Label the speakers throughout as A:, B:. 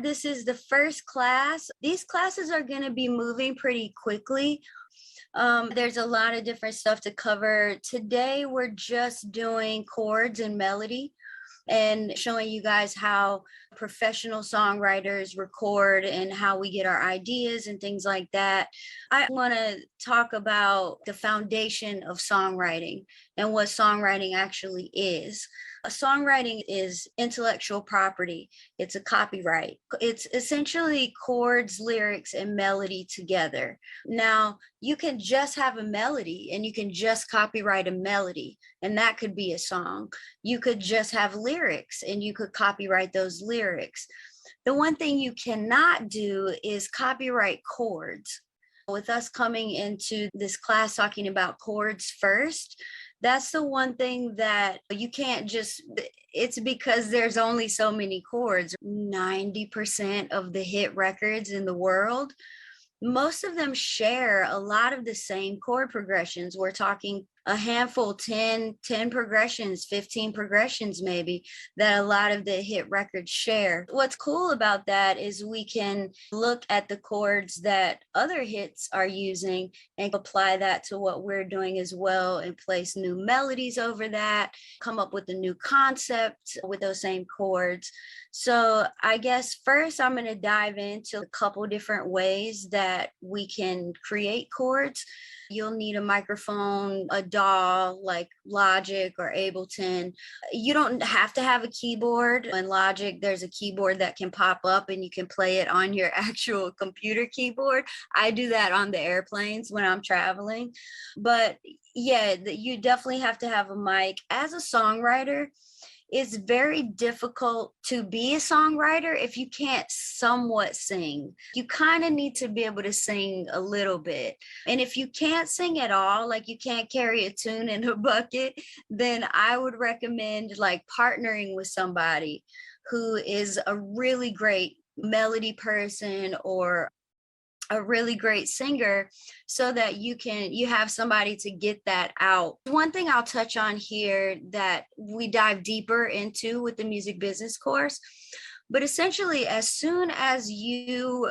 A: This is the first class. These classes are going to be moving pretty quickly. There's a lot of different stuff to cover. Today, we're just doing chords and melody and showing you guys how professional songwriters record and how we get our ideas and things like that. I want to talk about the foundation of songwriting and what songwriting actually is. Songwriting is intellectual property. It's a copyright. It's essentially chords, lyrics, and melody together. Now, you can just have a melody and you can just copyright a melody, and that could be a song. You could just have lyrics and you could copyright those lyrics. The one thing you cannot do is copyright chords. With us coming into this class talking about chords first, that's the one thing that you can't just, it's because there's only so many chords. 90% of the hit records in the world, most of them share a lot of the same chord progressions. We're talking a handful, 10 progressions, 15 progressions maybe, that a lot of the hit records share. What's cool about that is we can look at the chords that other hits are using and apply that to what we're doing as well and place new melodies over that, come up with a new concept with those same chords. So I guess first I'm going to dive into a couple different ways that we can create chords. You'll need a microphone, a DAW like Logic or Ableton. You don't have to have a keyboard. In Logic, there's a keyboard that can pop up and you can play it on your actual computer keyboard. I do that on the airplanes when I'm traveling. But yeah, you definitely have to have a mic. As a songwriter, it's very difficult to be a songwriter if you can't somewhat sing. You kind of need to be able to sing a little bit. And if you can't sing at all, like you can't carry a tune in a bucket, then I would recommend like partnering with somebody who is a really great melody person or a really great singer, so that you have somebody to get that out. One thing I'll touch on here that we dive deeper into with the music business course, but essentially as soon as you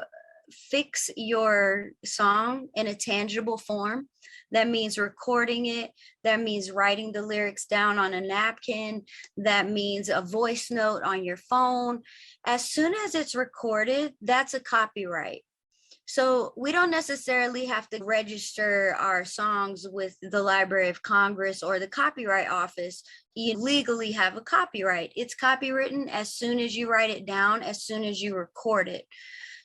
A: fix your song in a tangible form, that means recording it, that means writing the lyrics down on a napkin, that means a voice note on your phone. As soon as it's recorded, that's a copyright. So we don't necessarily have to register our songs with the Library of Congress or the Copyright Office. You legally have a copyright. It's copywritten as soon as you write it down, as soon as you record it.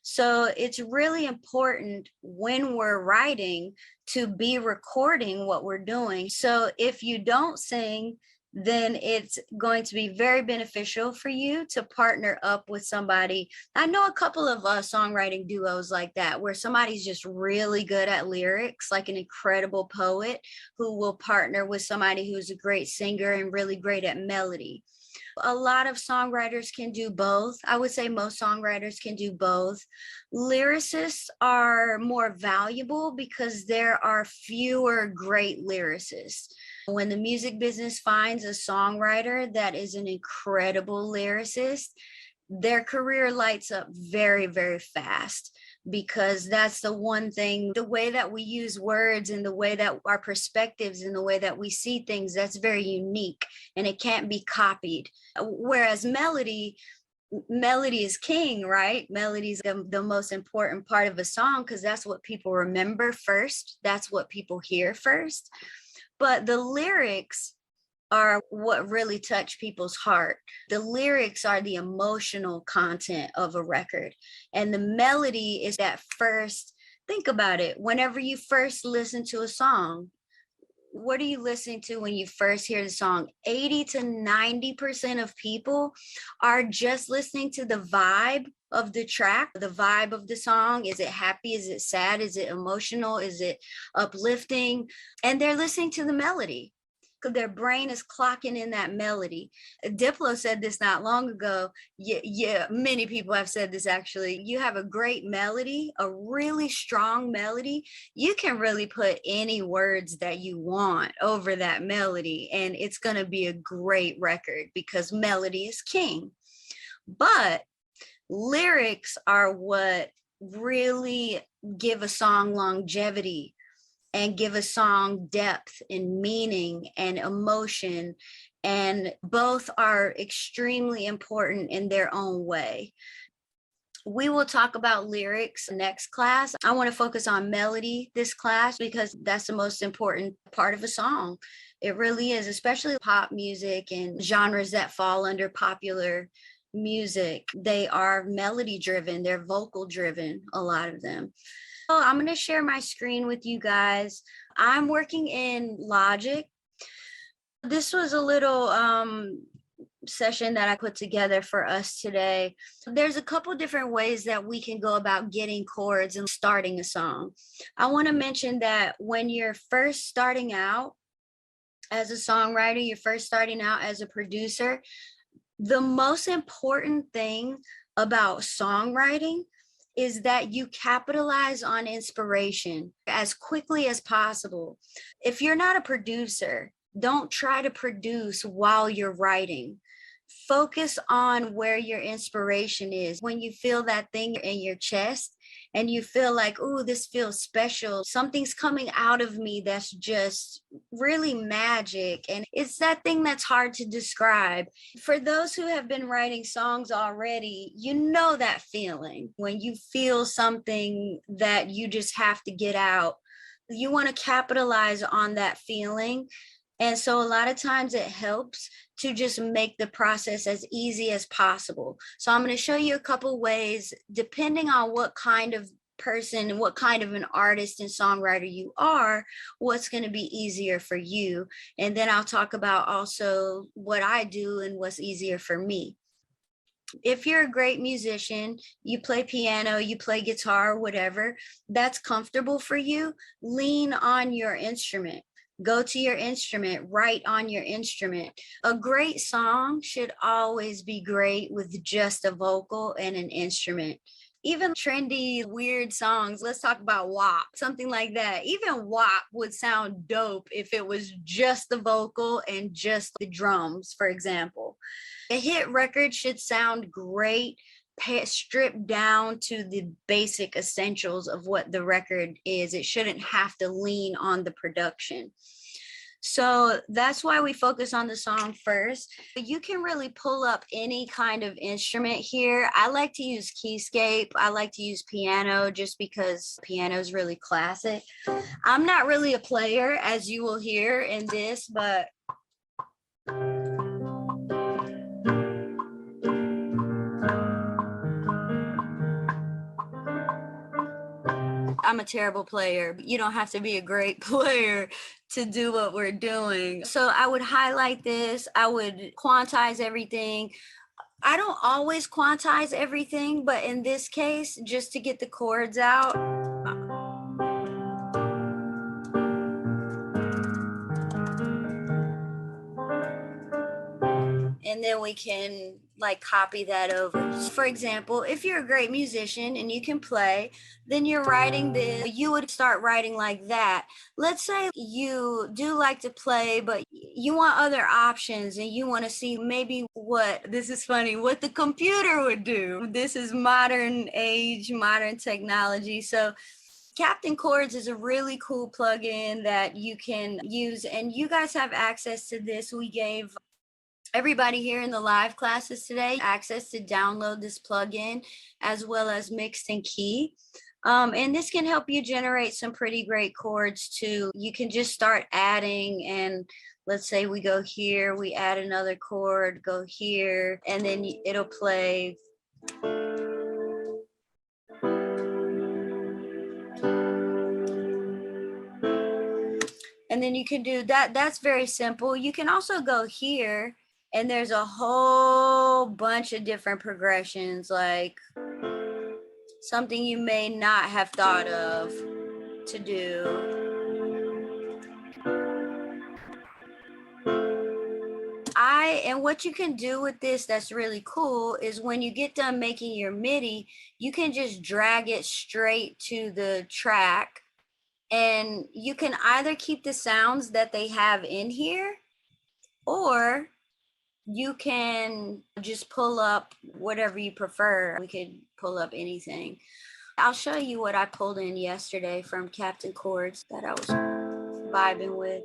A: So it's really important when we're writing to be recording what we're doing. So if you don't sing, then it's going to be very beneficial for you to partner up with somebody. I know a couple of songwriting duos like that, where somebody's just really good at lyrics, like an incredible poet who will partner with somebody who's a great singer and really great at melody. A lot of songwriters can do both. I would say most songwriters can do both. Lyricists are more valuable because there are fewer great lyricists. When the music business finds a songwriter that is an incredible lyricist, their career lights up very, very fast, because that's the one thing, the way that we use words and the way that our perspectives and the way that we see things, that's very unique and it can't be copied. Whereas melody is king, right? Melody is the most important part of a song because that's what people remember first. That's what people hear first. But the lyrics are what really touch people's heart. The lyrics are the emotional content of a record. And the melody is that first, think about it, whenever you first listen to a song, what are you listening to when you first hear the song? 80 to 90% of people are just listening to the vibe of the track, the vibe of the song. Is it happy? Is it sad? Is it emotional? Is it uplifting? And they're listening to the melody. Their brain is clocking in that melody. Diplo said this not long ago. Yeah, many people have said this actually. You have a great melody, a really strong melody. You can really put any words that you want over that melody, and it's going to be a great record because melody is king. But Lyrics are what really give a song longevity and give a song depth and meaning and emotion. And both are extremely important in their own way. We will talk about lyrics next class. I want to focus on melody this class because that's the most important part of a song. It really is, especially pop music and genres that fall under popular music. They are melody driven, they're vocal driven, a lot of them. So I'm going to share my screen with you guys. I'm working in Logic. This was a little session that I put together for us today. There's a couple different ways that we can go about getting chords and starting a song. I want to mention that when you're first starting out as a songwriter, you're first starting out as a producer, the most important thing about songwriting is that you capitalize on inspiration as quickly as possible. If you're not a producer, don't try to produce while you're writing. Focus on where your inspiration is. When you feel that thing in your chest and you feel like, oh, this feels special, something's coming out of me that's just really magic. And it's that thing that's hard to describe. For those who have been writing songs already, you know that feeling when you feel something that you just have to get out. You want to capitalize on that feeling. And so a lot of times it helps to just make the process as easy as possible. So I'm going to show you a couple ways, depending on what kind of person and what kind of an artist and songwriter you are, what's going to be easier for you. And then I'll talk about also what I do and what's easier for me. If you're a great musician, you play piano, you play guitar, whatever, that's comfortable for you, lean on your instrument. Go to your instrument, write on your instrument. A great song should always be great with just a vocal and an instrument. Even trendy, weird songs, let's talk about WAP, something like that. Even WAP would sound dope if it was just the vocal and just the drums, for example. A hit record should sound great, stripped down to the basic essentials of what the record is. It shouldn't have to lean on the production. So that's why we focus on the song first. You can really pull up any kind of instrument here. I like to use keyscape. I like to use piano just because piano is really classic. I'm not really a player, as you will hear in this, but I'm a terrible player. You don't have to be a great player to do what we're doing. So I would highlight this. I would quantize everything. I don't always quantize everything, but in this case, just to get the chords out. And then we can like copy that over. For example, if you're a great musician and you can play, then you're writing this, you would start writing like that. Let's say you do like to play, but you want other options and you want to see maybe what, this is funny, what the computer would do. This is modern age, modern technology. So Captain Chords is a really cool plugin that you can use, and you guys have access to this. We gave everybody here in the live classes today access to download this plugin as well as Mixed and Key. And this can help you generate some pretty great chords too. You can just start adding, and let's say we go here, we add another chord, go here, and then it'll play. And then you can do that. That's very simple. You can also go here and there's a whole bunch of different progressions, like something you may not have thought of to do. And what you can do with this that's really cool is when you get done making your MIDI, you can just drag it straight to the track, and you can either keep the sounds that they have in here, or You can just pull up whatever you prefer. We could pull up anything. I'll show you what I pulled in yesterday from Captain Chords that I was vibing with.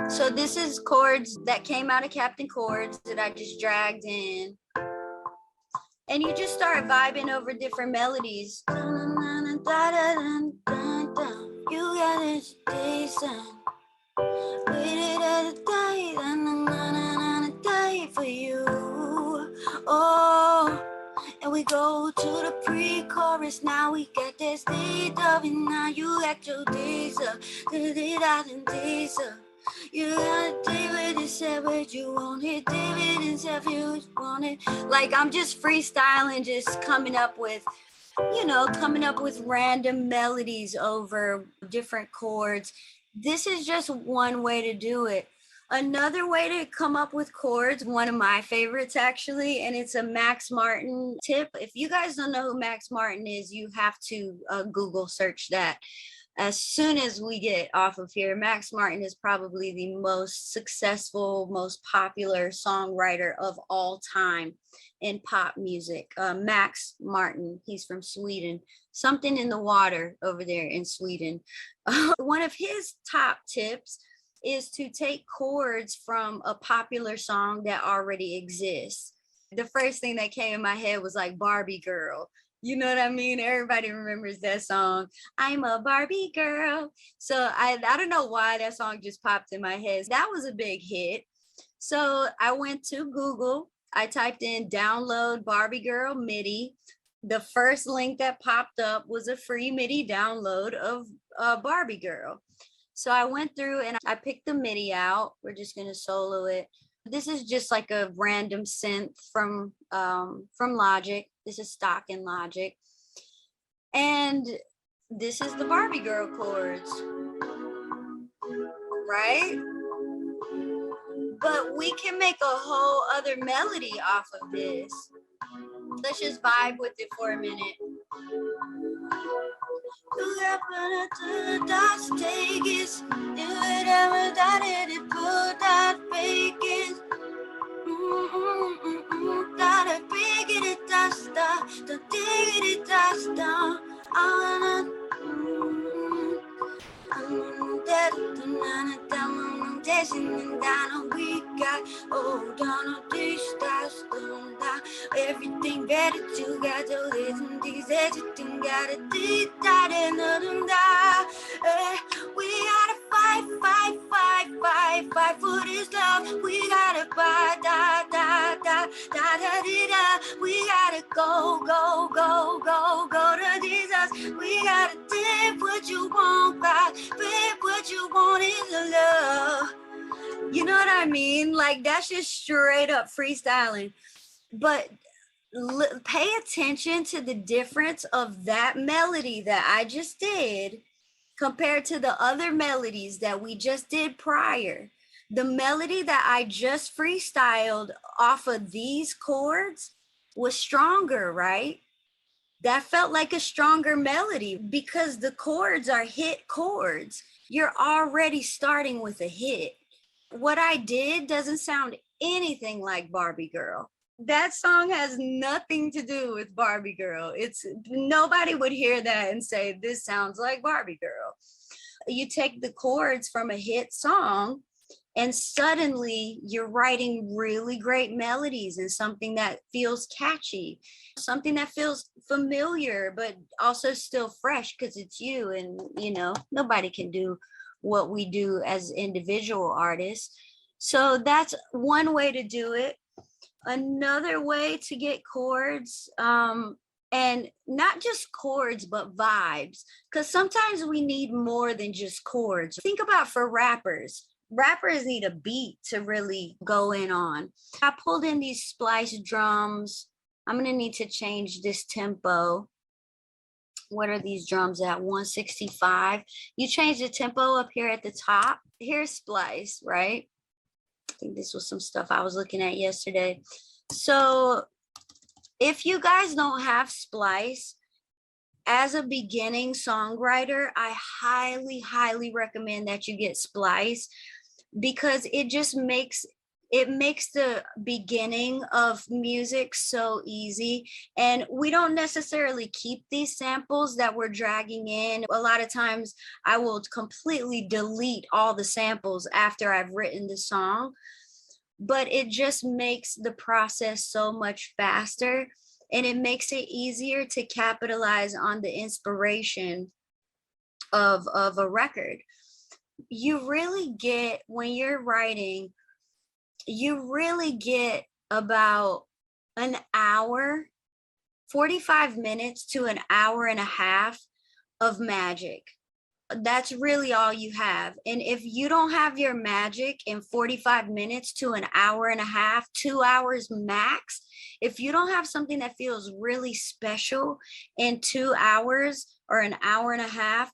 A: So this is chords that came out of Captain Chords that I just dragged in. And you just start vibing over different melodies. You got this decent. Waited at a day for you. Oh, and we go to the pre-chorus. Now we get this lead of it. Now you got your days up. You gotta David and said what you wanted. David and said you wanted. Like I'm just freestyling, just coming up with random melodies over different chords. This is just one way to do it. Another way to come up with chords, one of my favorites actually, and it's a Max Martin tip. If you guys don't know who Max Martin is, you have to Google search that. As soon as we get off of here, Max Martin is probably the most successful, most popular songwriter of all time in pop music. Max Martin, he's from Sweden. Something in the water over there in Sweden. One of his top tips is to take chords from a popular song that already exists. The first thing that came in my head was like Barbie Girl. You know what I mean? Everybody remembers that song. I'm a Barbie girl. So I don't know why that song just popped in my head. That was a big hit. So I went to Google. I typed in download Barbie Girl MIDI. The first link that popped up was a free MIDI download of Barbie Girl. So I went through and I picked the MIDI out. We're just gonna solo it. This is just like a random synth from Logic. This is stock in Logic. And this is the Barbie Girl chords, right? But we can make a whole other melody off of this. Let's just vibe with it for a minute. Everything better to got to listen these everything gotta do that and we gotta fight for this love. We gotta fight we gotta go to Jesus. We gotta take what you want back, babe, what you want is the love. You know what I mean? Like that's just straight up freestyling. But pay attention to the difference of that melody that I just did compared to the other melodies that we just did prior. The melody that I just freestyled off of these chords was stronger, right? That felt like a stronger melody because the chords are hit chords. You're already starting with a hit. What I did doesn't sound anything like Barbie Girl. That song has nothing to do with Barbie Girl. It's nobody would hear that and say this sounds like Barbie Girl. You take the chords from a hit song and suddenly you're writing really great melodies and something that feels catchy, something that feels familiar but also still fresh because it's you, and nobody can do what we do as individual artists. So that's one way to do it. Another way to get chords, and not just chords, but vibes, because sometimes we need more than just chords. Think about for rappers. Rappers need a beat to really go in on. I pulled in these splice drums. I'm gonna need to change this tempo. What are these drums at? 165. You change the tempo up here at the top. Here's splice, right? I think this was some stuff I was looking at yesterday. So if you guys don't have splice, as a beginning songwriter, I highly, highly recommend that you get Splice, because it makes the beginning of music so easy. And we don't necessarily keep these samples that we're dragging in. A lot of times I will completely delete all the samples after I've written the song, but it just makes the process so much faster, and it makes it easier to capitalize on the inspiration of a record. You really get, when you're writing, you really get about an hour, 45 minutes to an hour and a half of magic. That's really all you have. And if you don't have your magic in 45 minutes to an hour and a half, 2 hours max, if you don't have something that feels really special in 2 hours or an hour and a half,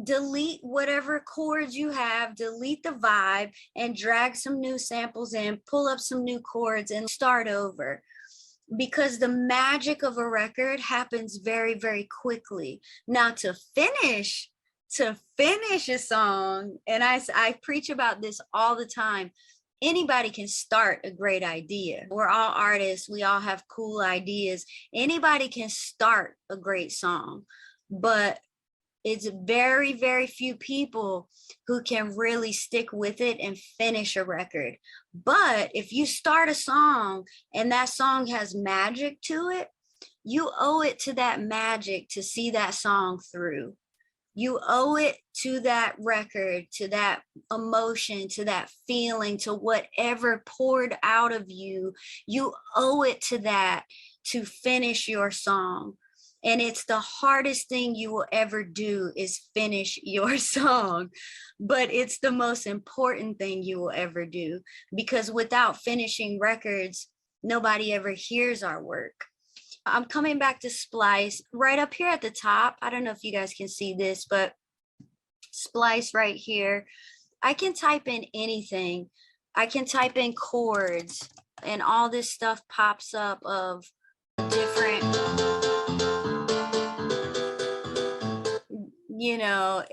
A: delete whatever chords you have, delete the vibe, and drag some new samples in, pull up some new chords, and start over. Because the magic of a record happens very, very quickly. Now, to finish a song, and I preach about this all the time, anybody can start a great idea. We're all artists, we all have cool ideas. Anybody can start a great song, but it's very, very few people who can really stick with it and finish a record. But if you start a song and that song has magic to it, you owe it to that magic to see that song through. You owe it to that record, to that emotion, to that feeling, to whatever poured out of you. You owe it to that to finish your song. And it's the hardest thing you will ever do, is finish your song. But it's the most important thing you will ever do, because without finishing records, nobody ever hears our work. I'm coming back to Splice right up here at the top. I don't know if you guys can see this, but Splice right here. I can type in anything. I can type in chords, and all this stuff pops up of different, you know,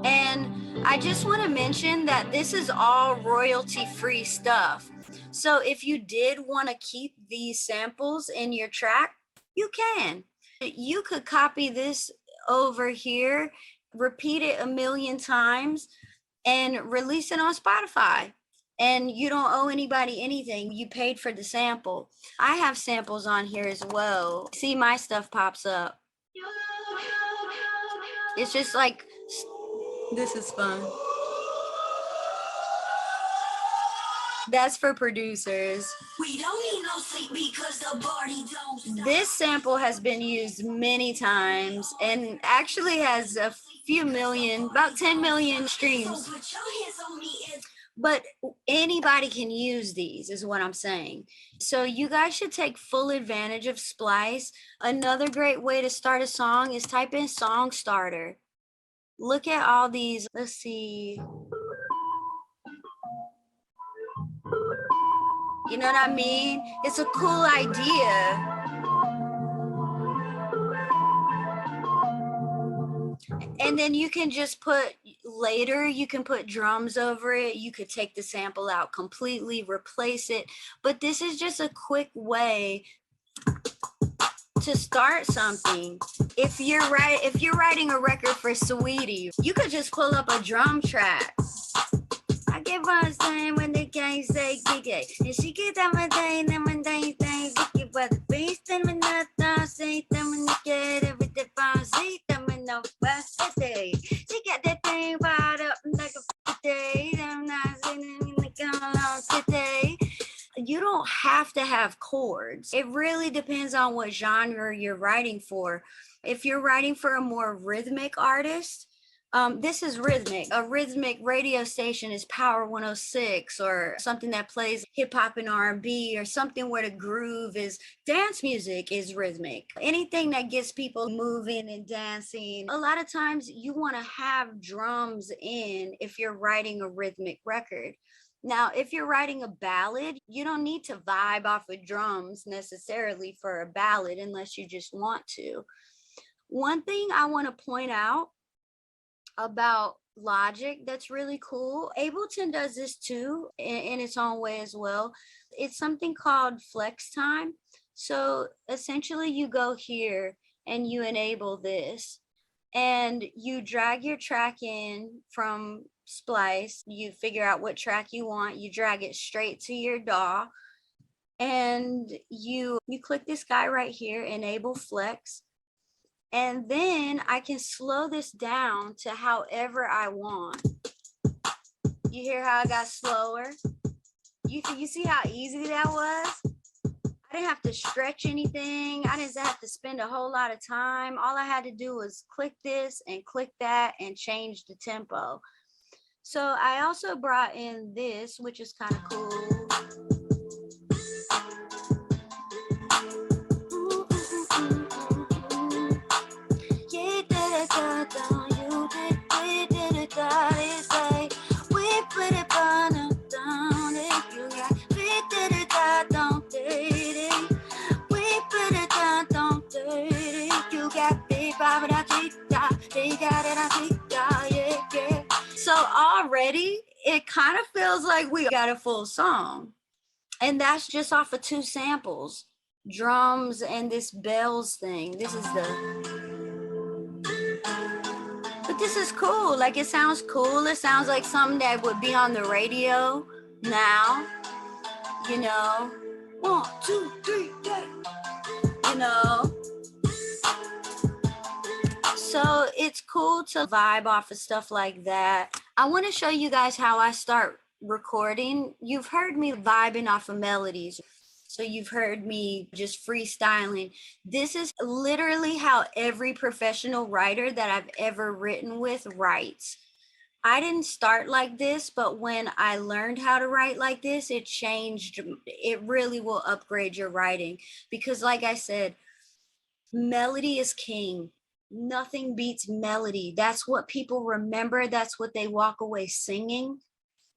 A: and I just want to mention that this is all royalty-free stuff. So if you did want to keep these samples in your track, you can. You could copy this over here, repeat it a million times, and release it on Spotify. And you don't owe anybody anything. You paid for the sample. I have samples on here as well. See, my stuff pops up. It's just like, this is fun. That's for producers. We don't need no sleep because the party don't stop. This sample has been used many times and actually has a few million, about 10 million streams. But anybody can use these, is what I'm saying. So you guys should take full advantage of Splice. Another great way to start a song is type in Song Starter. Look at all these. Let's see. You know what I mean? It's a cool idea. And then you can just put, later you can put drums over it. You could take the sample out completely, replace it. But this is just a quick way to start something. If you're writing a record for Sweetie, you could just pull up a drum track. I give her a sign when they can't say giggy. And she get that my day, then my day, giggy, but the beast and my nut, say them and get it with the bounce, say them and no best day. She got that thing wired up like a day. I'm not saying anything along today. You don't have to have chords. It really depends on what genre you're writing for. If you're writing for a more rhythmic artist, this is rhythmic. A rhythmic radio station is Power 106, or something that plays hip hop and R&B, or something where the groove is dance music is rhythmic. Anything that gets people moving and dancing. A lot of times you want to have drums in if you're writing a rhythmic record. Now, if you're writing a ballad, you don't need to vibe off of drums necessarily for a ballad unless you just want to. One thing I want to point out about Logic that's really cool, Ableton does this too in its own way as well. It's something called flex time. So essentially, you go here and you enable this, and you drag your track in from Splice. You figure out what track you want, you drag it straight to your DAW, and you click this guy right here, enable flex, and then I can slow this down to however I want. You hear how I got slower? You see how easy that was? I didn't have to stretch anything. I didn't have to spend a whole lot of time. All I had to do was click this and click that and change the tempo. So I also brought in this, which is kind of cool. So already it kind of feels like we got a full song, and that's just off of 2 samples, drums and this bells thing. This is but this is cool. Like, it sounds cool. It sounds like something that would be on the radio now, you know. 1, 2, 3, you know. So it's cool to vibe off of stuff like that. I want to show you guys how I start recording. You've heard me vibing off of melodies. So you've heard me just freestyling. This is literally how every professional writer that I've ever written with writes. I didn't start like this, but when I learned how to write like this, it changed. It really will upgrade your writing because, like I said, melody is king. Nothing beats melody. That's what people remember. That's what they walk away singing.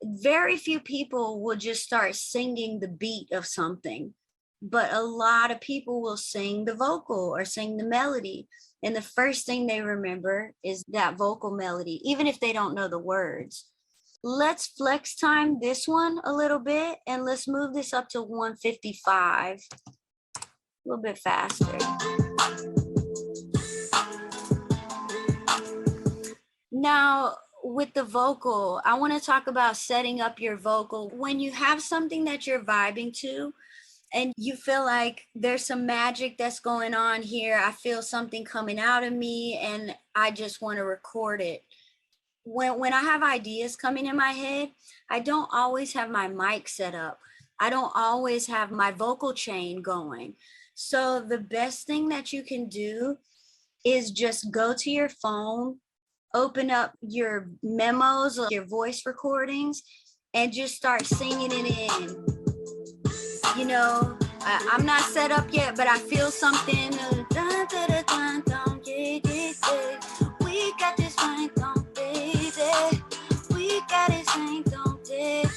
A: Very few people will just start singing the beat of something, but a lot of people will sing the vocal or sing the melody. And the first thing they remember is that vocal melody, even if they don't know the words. Let's flex time this one a little bit, and let's move this up to 155, a little bit faster. Now, with the vocal, I want to talk about setting up your vocal. When you have something that you're vibing to and you feel like there's some magic that's going on here, I feel something coming out of me and I just want to record it. When I have ideas coming in my head, I don't always have my mic set up. I don't always have my vocal chain going. So the best thing that you can do is just go to your phone, open up your memos or your voice recordings, and just start singing it in. You know, I'm not set up yet, but I feel something. We got this right, don't baby. We got this right, don't baby.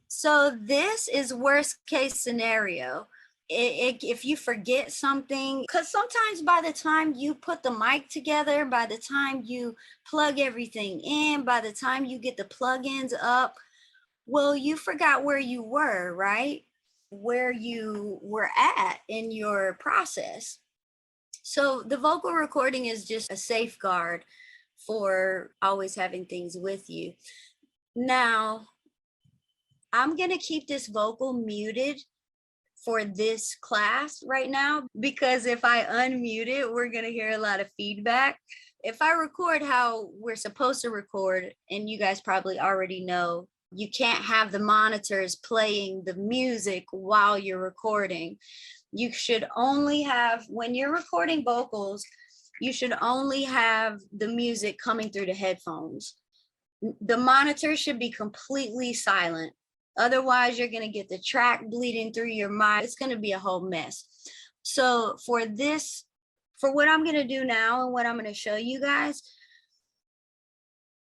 A: So this is worst case scenario. If you forget something, because sometimes by the time you put the mic together, by the time you plug everything in, by the time you get the plugins up, well, you forgot where you were, right? Where you were at in your process. So the vocal recording is just a safeguard for always having things with you. Now, I'm going to keep this vocal muted for this class right now, because if I unmute it, we're going to hear a lot of feedback. If I record how we're supposed to record, and you guys probably already know, you can't have the monitors playing the music while you're recording. You should only have, when you're recording vocals, you should only have the music coming through the headphones. The monitor should be completely silent. Otherwise, you're going to get the track bleeding through your mind. It's going to be a whole mess. So for what I'm going to do now and what I'm going to show you guys,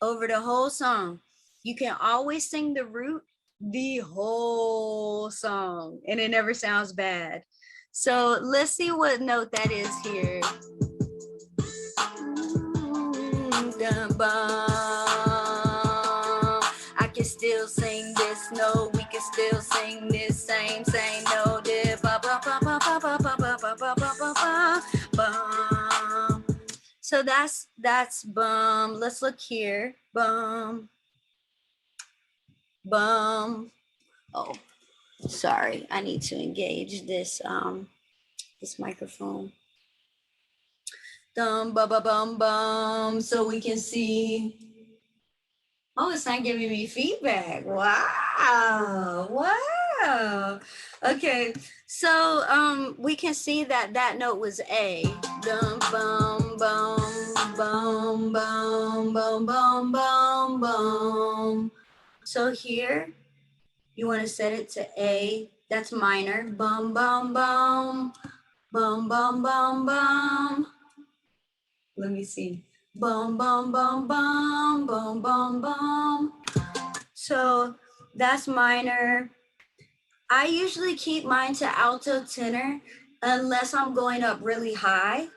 A: over the whole song. You can always sing the root the whole song and it never sounds bad. So let's see what note that is here. I can still sing this note. We can still sing this same note. So that's bum. Let's look here. Bum. Bum. Oh, sorry. I need to engage this this microphone. Dum ba ba bum bum, so we can see. Oh, it's not giving me feedback. Wow. Wow. Okay. So we can see that that note was A. Dum bum bum bum bum bum bum bum bum. So here you want to set it to A. That's minor. Bum bum bum bum bum bum bum. Let me see. Bum, bum, bum, bum, bum, bum, bum. So that's minor. I usually keep mine to alto tenor unless I'm going up really high.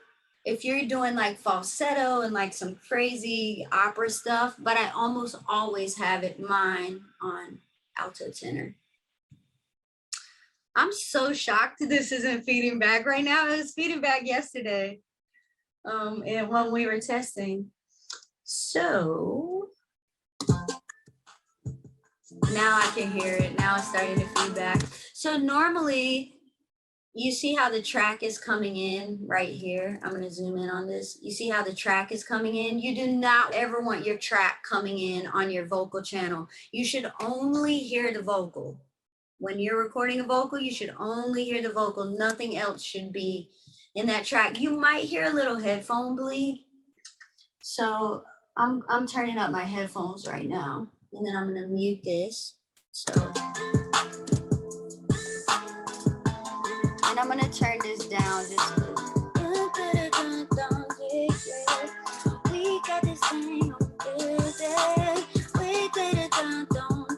A: If you're doing like falsetto and like some crazy opera stuff, but I almost always have it mine on alto tenor. I'm so shocked this isn't feeding back right now. It was feeding back yesterday. And when we were testing. So now I can hear it. Now it's starting to feedback. So normally you see how the track is coming in right here. I'm going to zoom in on this. You see how the track is coming in. You do not ever want your track coming in on your vocal channel. You should only hear the vocal. When you're recording a vocal, you should only hear the vocal. Nothing else should be in that track. You might hear a little headphone bleed. So I'm turning up my headphones right now, and then I'm gonna mute this. So, and I'm gonna turn this down just a little. We got this thing on Tuesday. We did it, don't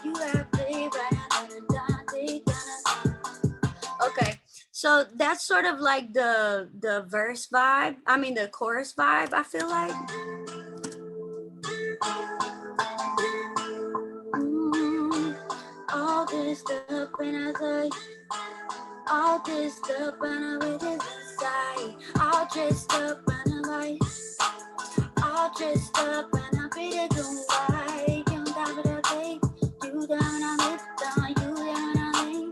A: you have to okay. So that's sort of like the verse vibe. I mean the chorus vibe, I feel like. All this stuff and I like all this stuff and I with this inside. All dressed up and I like all dressed up and I beat it don't like you down with a cake. You down on it down, you down on it,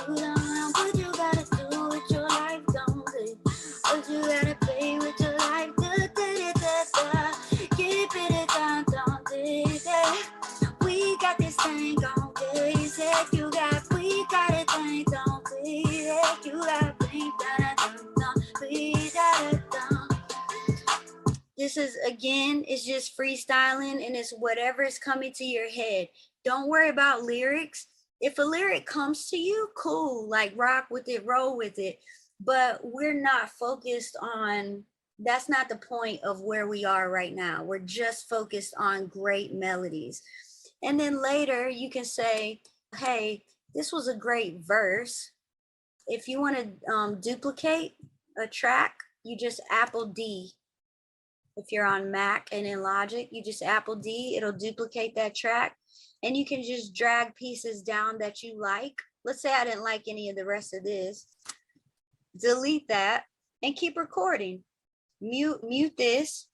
A: you down on what you gotta do with your life, don't it? What you gotta pay with your life, keep it down, don't it? We got this thing going crazy, you got, we got it thing, don't it? You got thing, we got it done. This is, again, it's just freestyling and it's whatever is coming to your head. Don't worry about lyrics. If a lyric comes to you, cool, like rock with it, roll with it. But we're not focused on, that's not the point of where we are right now. We're just focused on great melodies. And then later you can say, hey, this was a great verse. If you want to duplicate a track, you just Apple D. If you're on Mac and in Logic, you just Apple D, it'll duplicate that track. And you can just drag pieces down that you like. Let's say I didn't like any of the rest of this. Delete that and keep recording. Mute this,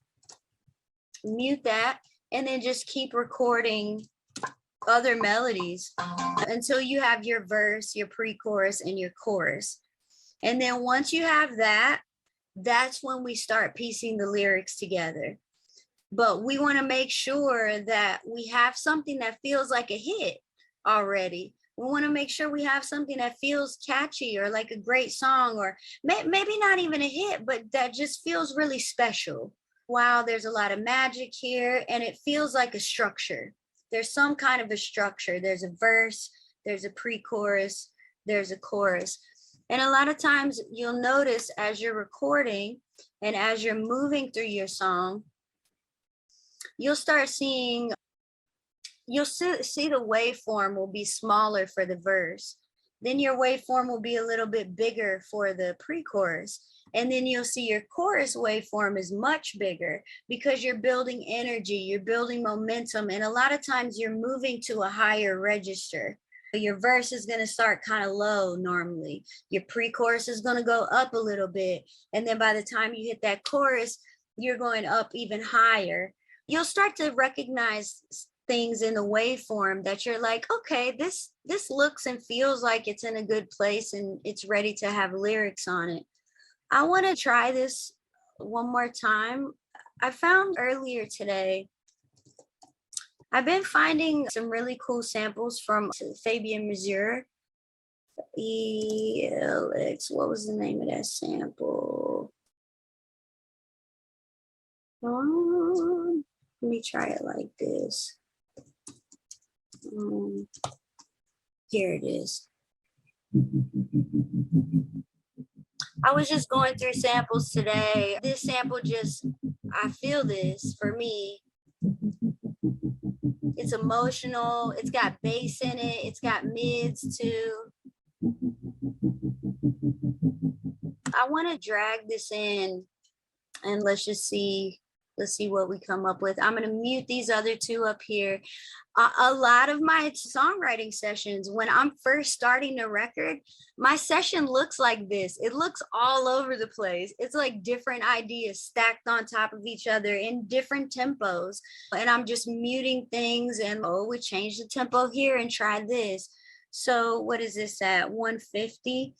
A: mute that, and then just keep recording other melodies until you have your verse, your pre-chorus, and your chorus. And then once you have that, that's when we start piecing the lyrics together. But we want to make sure that we have something that feels like a hit already. We want to make sure we have something that feels catchy or like a great song, or maybe not even a hit, but that just feels really special. Wow, there's a lot of magic here and it feels like a structure. There's some kind of a structure. There's a verse, there's a pre-chorus, there's a chorus. And a lot of times you'll notice as you're recording and as you're moving through your song, you'll start seeing, you'll see the waveform will be smaller for the verse. Then your waveform will be a little bit bigger for the pre-chorus. And then you'll see your chorus waveform is much bigger because you're building energy, you're building momentum, and a lot of times you're moving to a higher register. Your verse is going to start kind of low normally. Your pre-chorus is going to go up a little bit. And then by the time you hit that chorus, you're going up even higher. You'll start to recognize things in the waveform that you're like, okay, this looks and feels like it's in a good place and it's ready to have lyrics on it. I want to try this one more time. I found earlier today, I've been finding some really cool samples from Fabian Mazur. ELX, what was the name of that sample? Let me try it like this. Here it is. I was just going through samples today. This sample just, I feel this for me. It's emotional. It's got bass in it. It's got mids too. I want to drag this in and let's see what we come up with. I'm going to mute these other two up here. A lot of my songwriting sessions, when I'm first starting a record, my session looks like this. It looks all over the place. It's like different ideas stacked on top of each other in different tempos. And I'm just muting things and, oh, we changed the tempo here and try this. So what is this at? 150.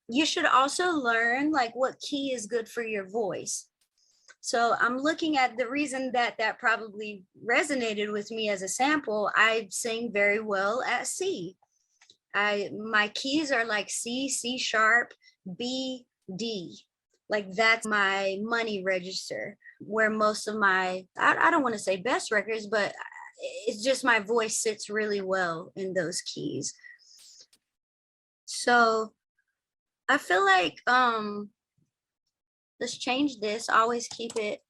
A: You should also learn like what key is good for your voice. So I'm looking at the reason that probably resonated with me as a sample. I sing very well at C. My keys are like C, C sharp, B, D. Like that's my money register where most of my, I don't want to say best records, but it's just my voice sits really well in those keys. So I feel like, let's change this. Always keep it.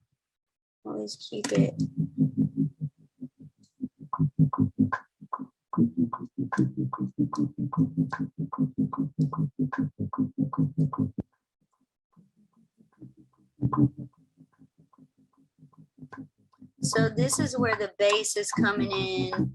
A: So this is where the bass is coming in.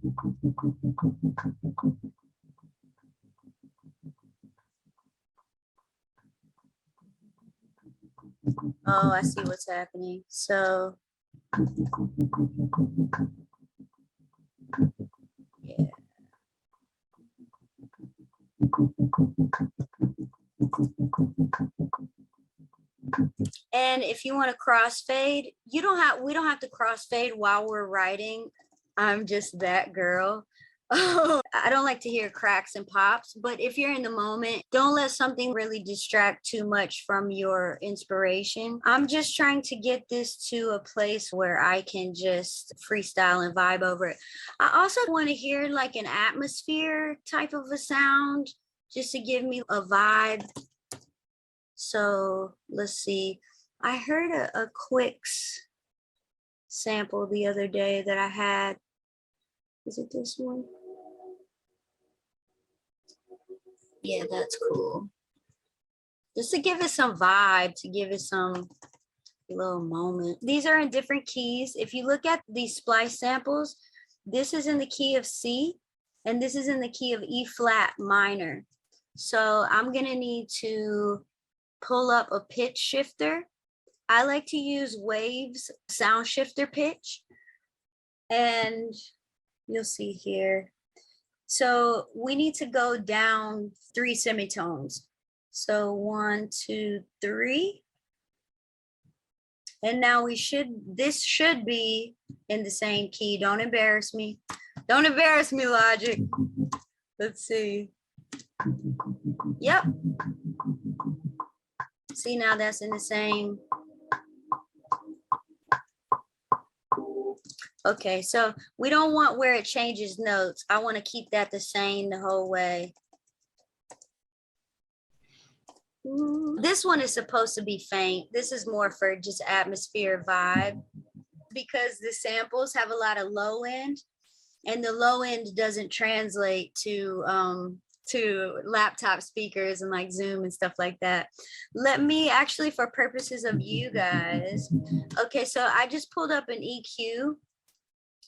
A: Oh, I see what's happening. So, yeah. And if you want to crossfade, we don't have to crossfade while we're writing. I'm just that girl. I don't like to hear cracks and pops, but if you're in the moment, don't let something really distract too much from your inspiration. I'm just trying to get this to a place where I can just freestyle and vibe over it. I also want to hear like an atmosphere type of a sound just to give me a vibe. So let's see. I heard a Quicks sample the other day that I had. Is it this one? Yeah, that's cool. Just to give it some vibe, to give it some little moment. These are in different keys. If you look at these splice samples, this is in the key of C, and this is in the key of E flat minor. So I'm gonna need to pull up a pitch shifter. I like to use Waves sound shifter pitch, and you'll see here. So we need to go down 3 semitones. So 1, 2, 3. And now this should be in the same key. Don't embarrass me. Don't embarrass me, Logic. Let's see. Yep. See, now that's in the same. Okay, so we don't want where it changes notes. I want to keep that the same the whole way. This one is supposed to be faint. This is more for just atmosphere vibe. because the samples have a lot of low end, and the low end doesn't translate to laptop speakers and like Zoom and stuff like that. Let me actually, for purposes of you guys, okay, so I just pulled up an EQ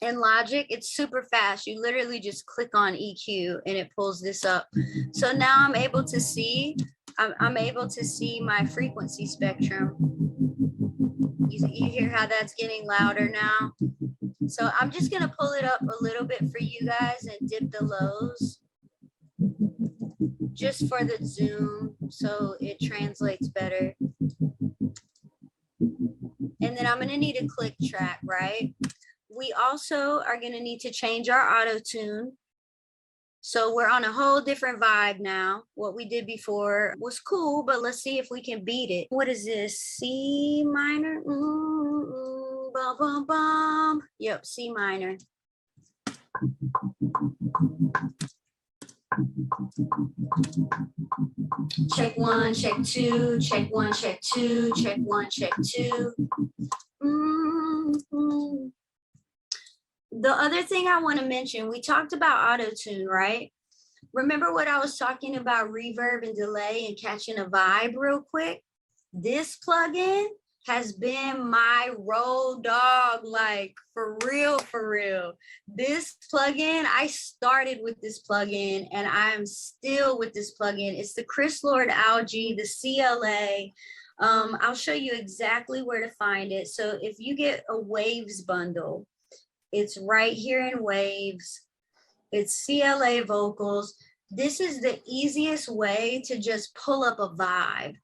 A: in Logic. It's super fast. You literally just click on EQ and it pulls this up. So now I'm able to see, I'm able to see my frequency spectrum. You hear how that's getting louder now? So I'm just gonna pull it up a little bit for you guys and dip the lows just for the Zoom so it translates better. And then I'm gonna need a click track, right? We also are gonna need to change our auto tune. So we're on a whole different vibe now. What we did before was cool, but let's see if we can beat it. What is this? C minor? Bum, bum, bum. Yep, C minor. Check one, check two, check one, check two, check one, check two. The other thing I want to mention, we talked about auto-tune, right? Remember what I was talking about, reverb and delay and catching a vibe real quick? This plugin has been my road dog, like for real, for real. This plugin, I started with this plugin and I'm still with this plugin. It's the Chris Lord Algae, the CLA. I'll show you exactly where to find it. So if you get a Waves bundle, it's right here in Waves. It's CLA vocals. This is the easiest way to just pull up a vibe.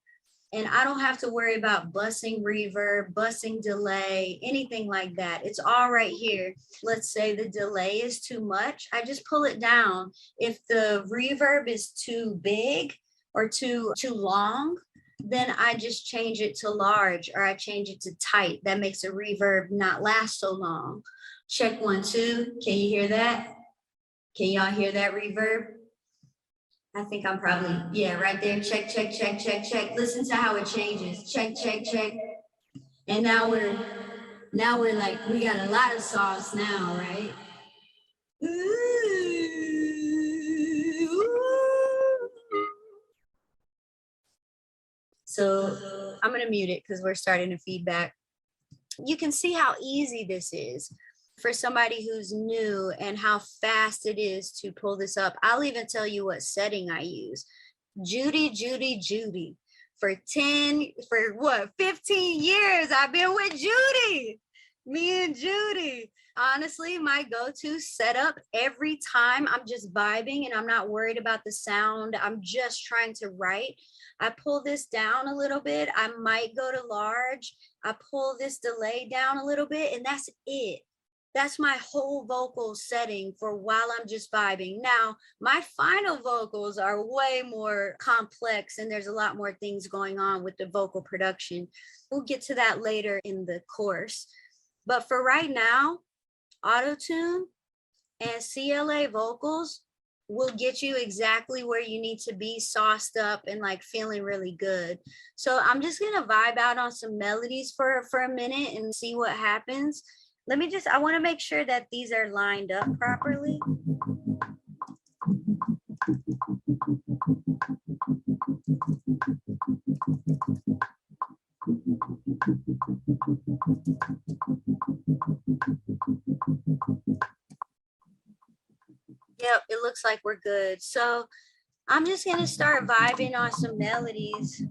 A: And I don't have to worry about bussing reverb, bussing delay, anything like that. It's all right here. Let's say the delay is too much. I just pull it down. If the reverb is too big or too long, then I just change it to large or I change it to tight. That makes a reverb not last so long. Check 1, 2. Can you hear that? Can y'all hear that reverb? I think I'm probably, yeah, right there. Check, check, check, check, check. Listen to how it changes. Check, check, check. And now we're like, we got a lot of sauce now, right? Ooh. So I'm gonna mute it because we're starting to feedback. You can see how easy this is for somebody who's new and how fast it is to pull this up. I'll even tell you what setting I use. Judy. For 15 years, I've been with Judy. Me and Judy. Honestly, my go-to setup every time I'm just vibing and I'm not worried about the sound. I'm just trying to write. I pull this down a little bit. I might go to large. I pull this delay down a little bit and that's it. That's my whole vocal setting for while I'm just vibing. Now, my final vocals are way more complex and there's a lot more things going on with the vocal production. We'll get to that later in the course. But for right now, auto-tune and CLA vocals will get you exactly where you need to be, sauced up and like feeling really good. So I'm just gonna vibe out on some melodies for a minute and see what happens. I want to make sure that these are lined up properly. Yep, it looks like we're good. So I'm just going to start vibing on some melodies.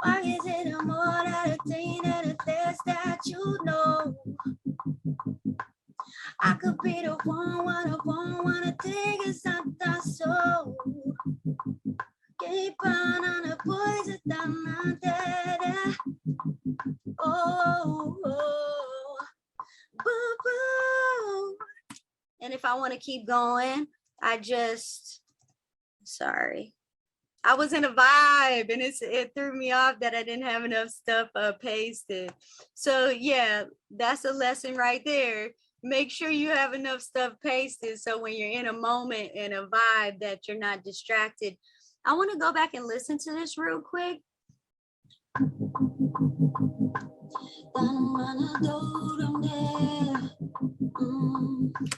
A: Why is it more that a thing that it says that you know? I could be the one, wanna And if I want to keep going, sorry. I was in a vibe and it threw me off that I didn't have enough stuff pasted. So yeah, that's a lesson right there. Make sure you have enough stuff pasted so when you're in a moment and a vibe that you're not distracted. I want to go back and listen to this real quick.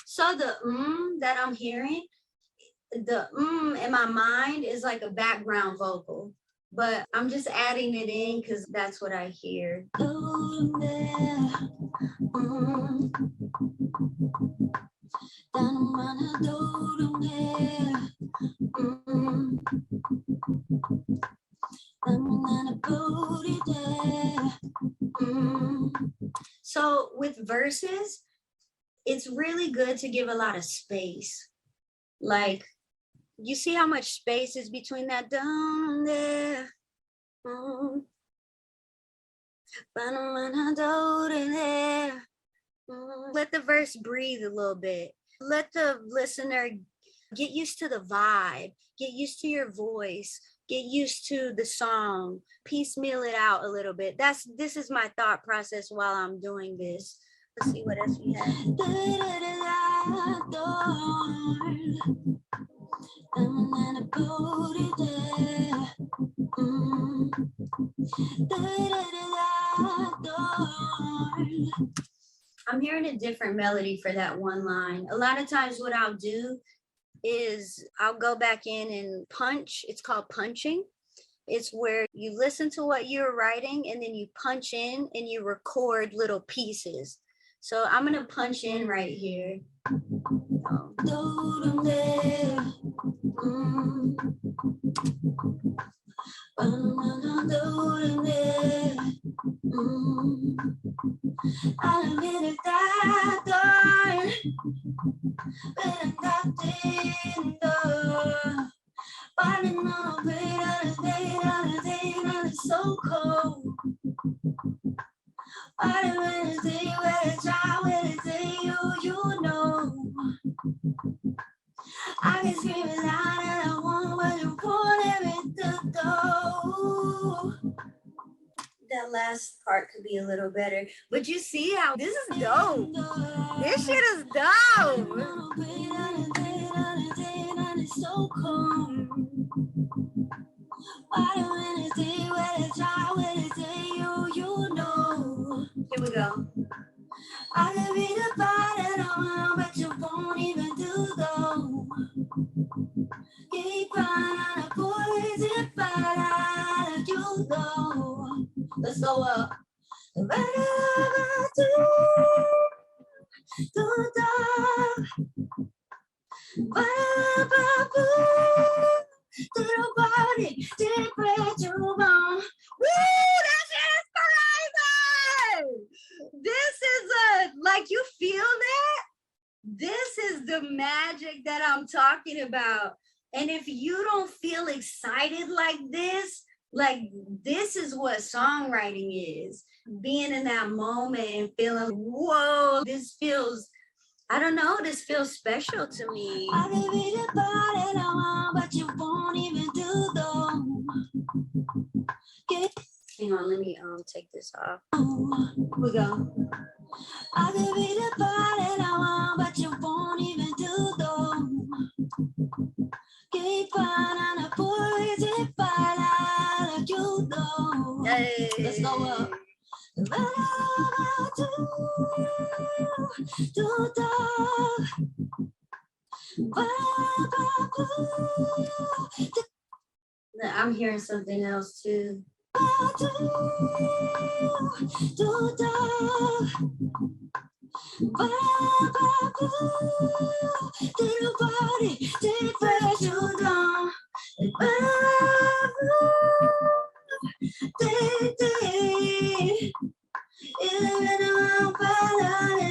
A: So the that I'm hearing, the in my mind is like a background vocal, but I'm just adding it in because that's what I hear. So with verses, it's really good to give a lot of space. Like, you see how much space is between that down there. Let the verse breathe a little bit. Let the listener get used to the vibe, get used to your voice, get used to the song, piecemeal it out a little bit. This is my thought process while I'm doing this. Let's see what else we have. I'm hearing a different melody for that one line. A lot of times what I'll do is I'll go back in and punch. It's called punching. It's where you listen to what you're writing and then you punch in and you record little pieces. So I'm gonna punch in right here. So cold. You know, I can scream it loud and I want what you want it to go. That last part could be a little better, but you see how this is dope. This shit is dope. So cold. You know. Here we go. I can be the bottom of but you won't even do though. Keep crying, poison fire, you know. Let's go up. This is like, you feel that? This is the magic that I'm talking about. And if you don't feel excited like this is what songwriting is. Being in that moment and feeling, whoa, this feels, I don't know, this feels special to me. I can be the body now, but you won't even do though. Hang on, let me take this off. Here we go. I can be the body now, but you won't even do though. Keep on a poison fire, you know. Hey. Let's go up. I'm hearing something else too.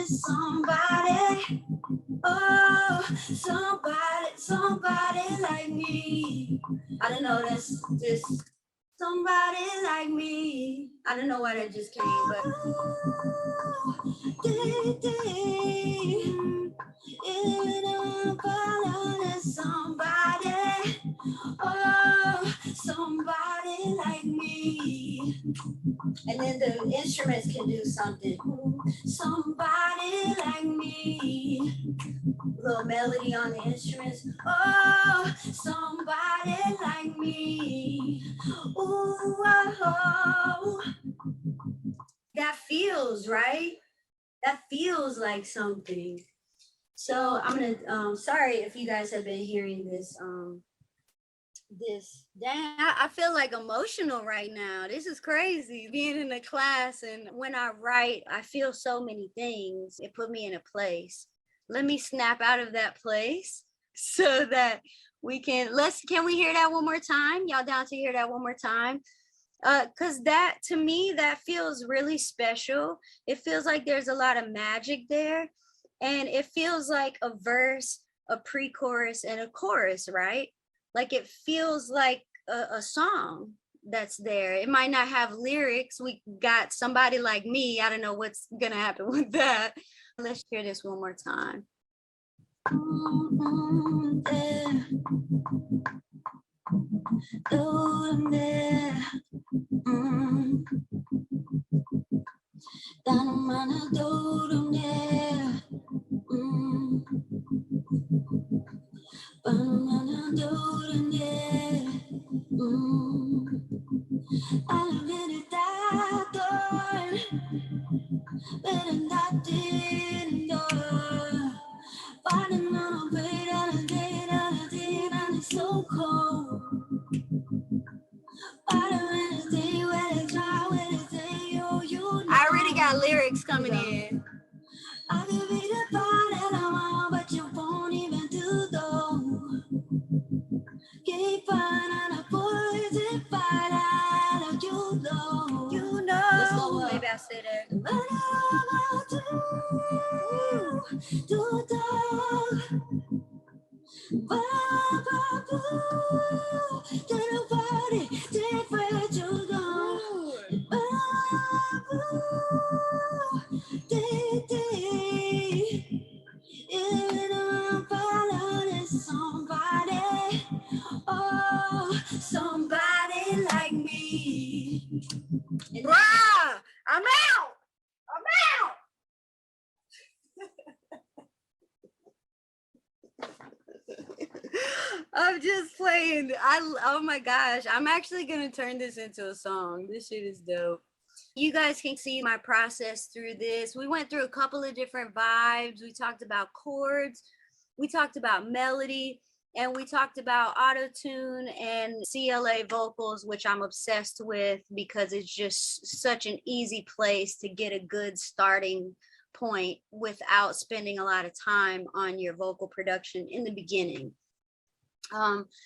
A: Somebody, oh, somebody. somebody like me. I don't know, that's just somebody like me. I don't know why that just came, but somebody, oh, somebody like me. And then the instruments can do something. Somebody like me. Little melody on the instruments. Oh, somebody like me. Ooh, oh. That feels right. That feels like something. So I'm gonna sorry if you guys have been hearing this dang, I feel like emotional right now. This is crazy being in a class, and when I write I feel so many things. It put me in a place. Let me snap out of that place so that we can we hear that one more time? Y'all down to hear that one more time? Because that, to me, that feels really special. It feels like there's a lot of magic there, and it feels like a verse, a pre-chorus, and a chorus, right? Like it feels like a song that's there. It might not have lyrics. We got somebody like me. I don't know what's gonna happen with that. Let's hear this one more time. So cold. I already got lyrics coming in. I can be the part that I want, but you won't even do though. Keep on a poison fight out of you though. You know. Maybe I'll say that. But I do though. Somebody like me. Bruh, I'm out. I'm just playing. Oh my gosh, I'm actually gonna turn this into a song. This shit is dope. You guys can see my process through this. We went through a couple of different vibes. We talked about chords, we talked about melody, and we talked about auto-tune and CLA vocals, which I'm obsessed with because it's just such an easy place to get a good starting point without spending a lot of time on your vocal production in the beginning.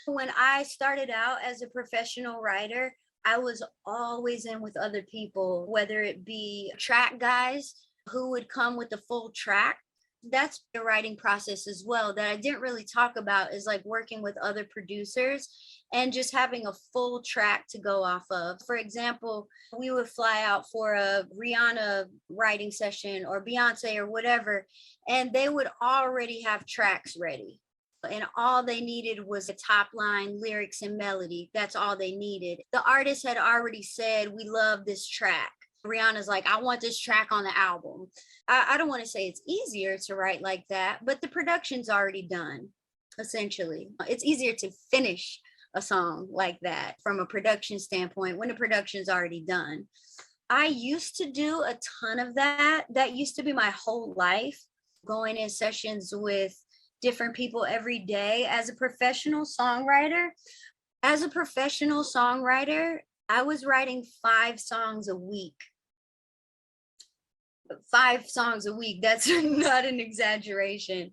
A: When I started out as a professional writer, I was always in with other people, whether it be track guys who would come with the full track. That's the writing process as well that I didn't really talk about, is like working with other producers and just having a full track to go off of. For example, we would fly out for a Rhianna writing session or Beyonce or whatever, and they would already have tracks ready. And all they needed was a top line, lyrics, and melody. That's all they needed. The artist had already said, we love this track. Rihanna's like, I want this track on the album. I don't want to say it's easier to write like that, but the production's already done, essentially. It's easier to finish a song like that from a production standpoint when the production's already done. I used to do a ton of that. That used to be my whole life, going in sessions with different people every day as a professional songwriter. As a professional songwriter, I was writing 5 songs a week. 5 songs a week, that's not an exaggeration.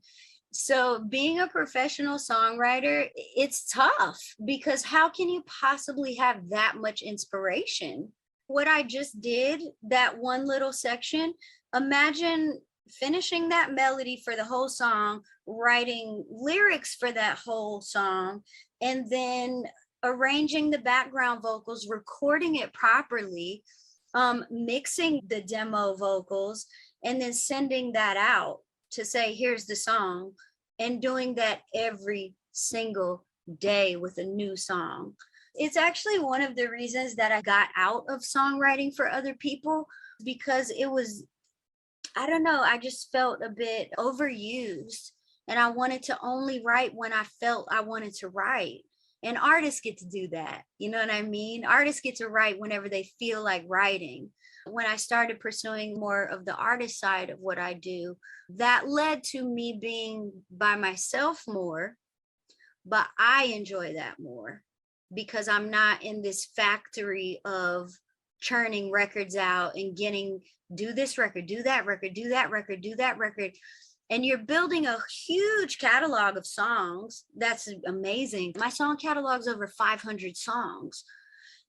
A: So being a professional songwriter, it's tough because how can you possibly have that much inspiration? What I just did, that one little section, imagine finishing that melody for the whole song, writing lyrics for that whole song, and then arranging the background vocals, recording it properly, mixing the demo vocals, and then sending that out to say, here's the song, and doing that every single day with a new song. It's actually one of the reasons that I got out of songwriting for other people, because it was, I don't know, I just felt a bit overused, and I wanted to only write when I felt I wanted to write. And artists get to do that. You know what I mean? Artists get to write whenever they feel like writing. When I started pursuing more of the artist side of what I do, that led to me being by myself more, but I enjoy that more because I'm not in this factory of churning records out and getting, do this record, do that record, do that record, do that record. And you're building a huge catalog of songs. That's amazing. My song catalog's over 500 songs.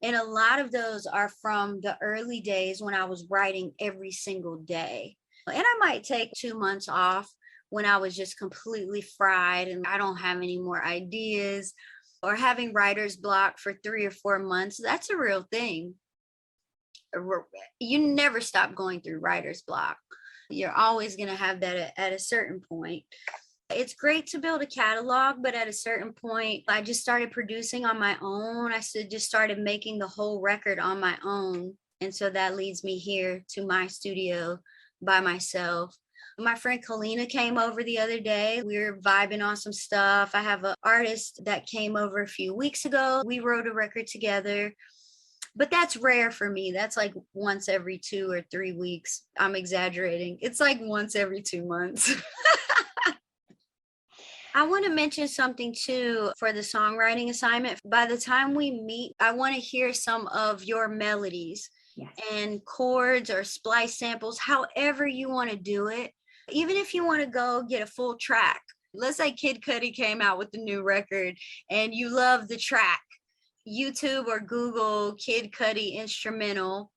A: And a lot of those are from the early days when I was writing every single day. And I might take 2 months off when I was just completely fried and I don't have any more ideas, or having writer's block for 3 or 4 months. That's a real thing. You never stop going through writer's block. You're always going to have that at a certain point. It's great to build a catalog, but at a certain point, I just started producing on my own. I just started making the whole record on my own. And so that leads me here to my studio by myself. My friend Kalina came over the other day. We were vibing on some stuff. I have an artist that came over a few weeks ago. We wrote a record together. But that's rare for me. That's like once every 2 or 3 weeks. I'm exaggerating. It's like once every 2 months. I want to mention something too for the songwriting assignment. By the time we meet, I want to hear some of your melodies. Yes. And chords or splice samples, however you want to do it. Even if you want to go get a full track. Let's say Kid Cudi came out with the new record and you love the track. YouTube or Google Kid Cudi instrumental,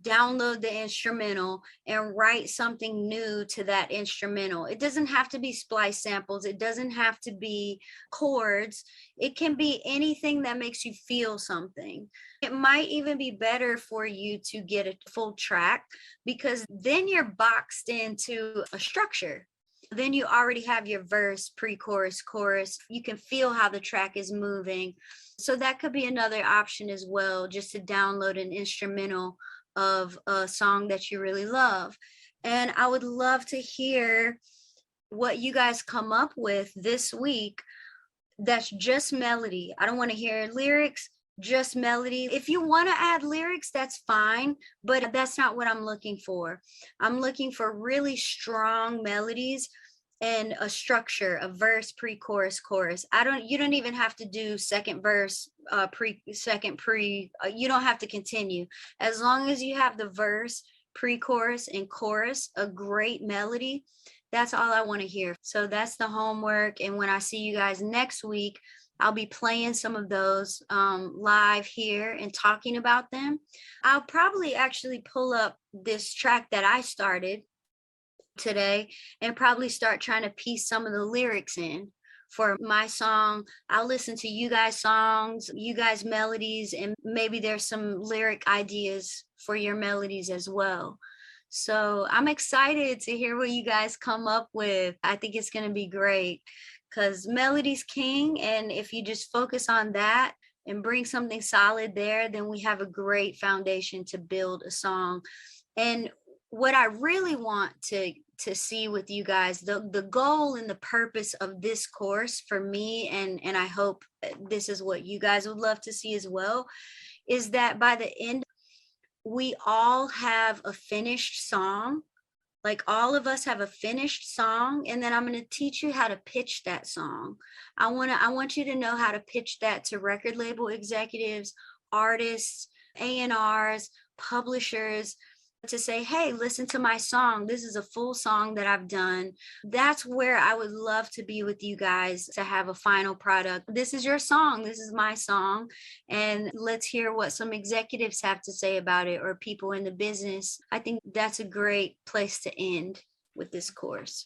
A: download the instrumental and write something new to that instrumental. It doesn't have to be splice samples. It doesn't have to be chords. It can be anything that makes you feel something. It might even be better for you to get a full track because then you're boxed into a structure. Then you already have your verse, pre-chorus, chorus. You can feel how the track is moving. So that could be another option as well, just to download an instrumental of a song that you really love. And I would love to hear what you guys come up with this week that's just melody. I don't want to hear lyrics, just melody. If you want to add lyrics, that's fine, but that's not what I'm looking for. I'm looking for really strong melodies and a structure, a verse, pre-chorus, chorus. You don't even have to do second verse, you don't have to continue. As long as you have the verse, pre-chorus, and chorus, a great melody, that's all I want to hear. So that's the homework. And when I see you guys next week, I'll be playing some of those live here and talking about them. I'll probably actually pull up this track that I started today and probably start trying to piece some of the lyrics in for my song. I'll listen to you guys' songs, you guys' melodies, and maybe there's some lyric ideas for your melodies as well. So I'm excited to hear what you guys come up with. I think it's going to be great because melody's king. And if you just focus on that and bring something solid there, then we have a great foundation to build a song. And what I really want to see with you guys, the goal and the purpose of this course for me, and I hope this is what you guys would love to see as well, is that by the end, we all have a finished song. Like all of us have a finished song, and then I'm going to teach you how to pitch that song. I want you to know how to pitch that to record label executives, artists, A&Rs, publishers, to say, hey, listen to my song. This is a full song that I've done. That's where I would love to be with you guys, to have a final product. This is your song. This is my song. And let's hear what some executives have to say about it, or people in the business. I think that's a great place to end with this course.